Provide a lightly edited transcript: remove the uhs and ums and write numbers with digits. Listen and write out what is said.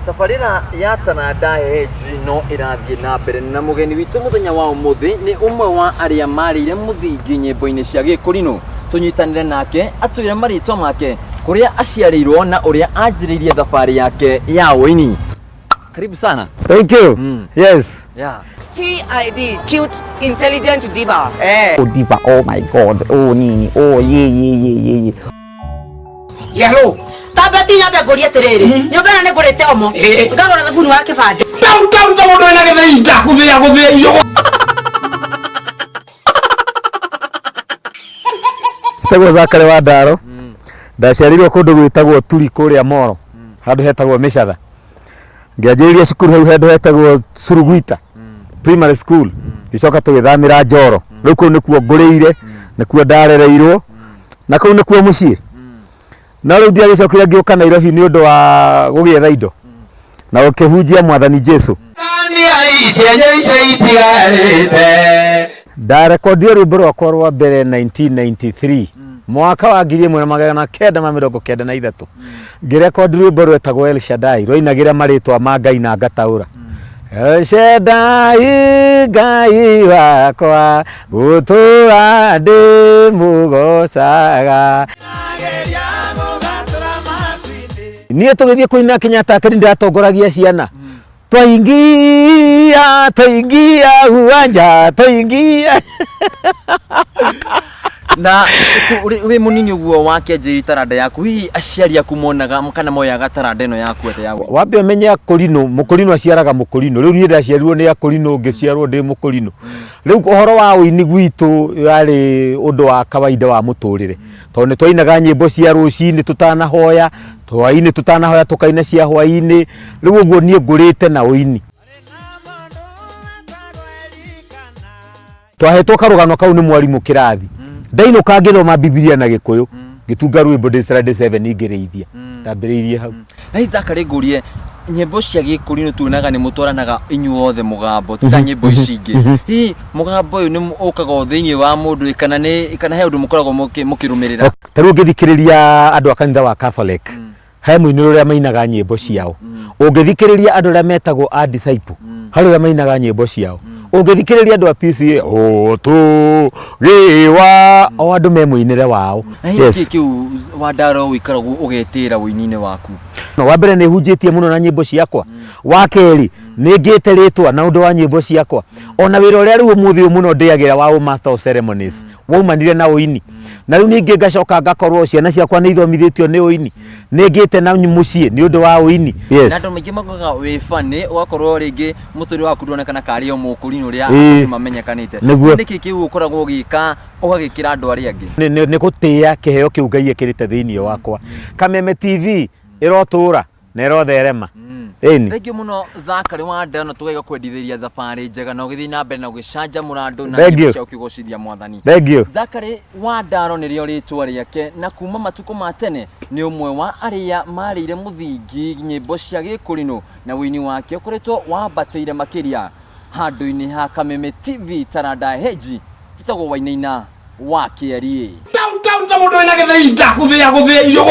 tabarira ya Taranda Hehenji no irathie na mbere na mugeni witu muthenya wa umuthi ni umwe wa aria marire muthingi nyimbo-ini cia Gikurino. Tunyitanire nake atwire maritwa make kuria aciarirwo na uria anjiririe thabari yake ya wuini. Karibu sana. Thank you. Yes. Yeah. CID, cute, intelligent diva. Oh diva, oh my god, oh nini, oh ye. Hello. Tabati yabe goria terere. Nyobana ne gorete omo. Ngagora thafuni wake bande. Tau mundu ena githainda kuthia iyo. Tego Zachary Wandaro. Ndaciarirwo kundu gwitagwo Turi kuria Moro. Handu hetagwo Micatha. Ngianjiriria cukuru hau handu hetagwo Surugwita primary school. Gicoka tugithamira Njoro. Riu kuu nikuo nguriire, nikuo ndarereirwo. Na kuu nikuo mucii. Na riu ndiagicokire ngioka Nairobi ni undu wa gugietha indo. Na ukihunjia Mwathani Jesu. Ndarekodia rwimbo rwakwa rwa mbere 1993 mwaka wa 1993 ngirekodia rwimbo rwetagwo El Shaddai rwainagira maritwa ma Ngai na ngataura. El Shaddai Ngai wakwa gutura ndi mugocaga. Niĩ tũgĩthiĩ kũina Kenyatta kĩrĩ ndatongoragia ciana. Twaingia uwanja twaingia. Na we munini uguo wake njiri Taranda yaku hihi aciari aku monaga kana moyaga Taranda ino yaku ate yagu. Wambe menye Akorino, Mukorino aciaraga Mukorino. Riu niĩ ndaciarirwo nĩ Akorino ngĩciarwo ndĩ Mukorino. Riu ũhoro wa ũini gwitũ yarĩ ũndũ wa kawaida wa muturire. Tondũ twainaga nyĩmbo cia rũcinĩ tutanahoya, hwainĩ tutanahoya tukaina cia hwainĩ. Riu ũguo niĩ ngũrĩte na ũini. Twahetwo karugano kau nĩ mwarimu kĩrathi. Ndainũka ngĩthoma Biblia na Gĩkũyũ. Ngĩtunga rwĩmbo ndĩ Sunday 7 ngĩrĩithia. Ndambĩrĩirie hau. Na Zachary ngurie nyimbo cia Gikurino tuonaga ni mutwaranaga inyuothe mugambo tuka nyimbo ici ingĩ. Hihi mugambo uyu ni ukaga thĩinĩ wa mũndũ kana he ũndũ mukoragwo mukirumirira. Tarĩu ngĩthikĩrĩria andũ a kanitha wa Catholic. He mũini ũrĩa mainaga nyĩmbo ciao. Ũngĩthikĩrĩria andũ arĩa metagwo a disciple. Harĩ arĩa mainaga nyĩmbo ciao. Ũngĩthikĩrĩria andũ a PCA gĩwa o andũ me mũinĩre wao. Yes. Kiu Wandaro wikaragwo ugetĩra ũini-inĩ waku. No wa mbere nĩ hunjĩtie mũno na nyĩmbo ciakwa. Wa kerĩ nĩ ngĩte rĩtwa na ũndũ wa nyĩmbo ciakwa. Ona wĩra ũrĩa rĩu ũmũthĩ mũno ndĩagĩra wa master of ceremonies. Waumanire na ũini. Na rĩu ningĩ ngacoka ngakorwo ciana ciakwa nĩ ithomithĩtio nĩ ũini. Nĩ ngĩte na mũciĩ nĩ ũndũ wa ũini. Yes. Na andũ maingĩ makoga wĩ funny ũgakorwo rĩngĩ mũtũrĩ waku ndonekana karĩ o Mukurino ũrĩa mamenyekanĩte. Nĩkĩ kĩu ũkoragwo ũgĩka ũgagĩkĩra andũ arĩa angĩ. Nĩ gũtĩa kĩheo kĩu Ngai ekĩrĩte thĩinĩ wakwa. Kameme TV ĩrotũra na ĩrotherema. Thank you muno Zachary Wandaro na tugaiga kwendithĩria thabarĩ njega na ũgĩthiĩ na mbere na gũcanjamũra andũ na nyĩmbo cia ũkĩgocithia Mwathani. Thank you. Zachary Wandaro nĩrĩo rĩtwa rĩake na kuma matukũ ma tene nĩ ũmwe wa aria marĩire mũthingi nyĩmbo cia Gikurino na ũini wake ũkoretwo wambatĩire makĩria handũ-inĩ ha Kameme TV Taranda Hehenji gĩtagwo Wainaina wa Kiarie. Tau mundu ena githainda kuthia iyo.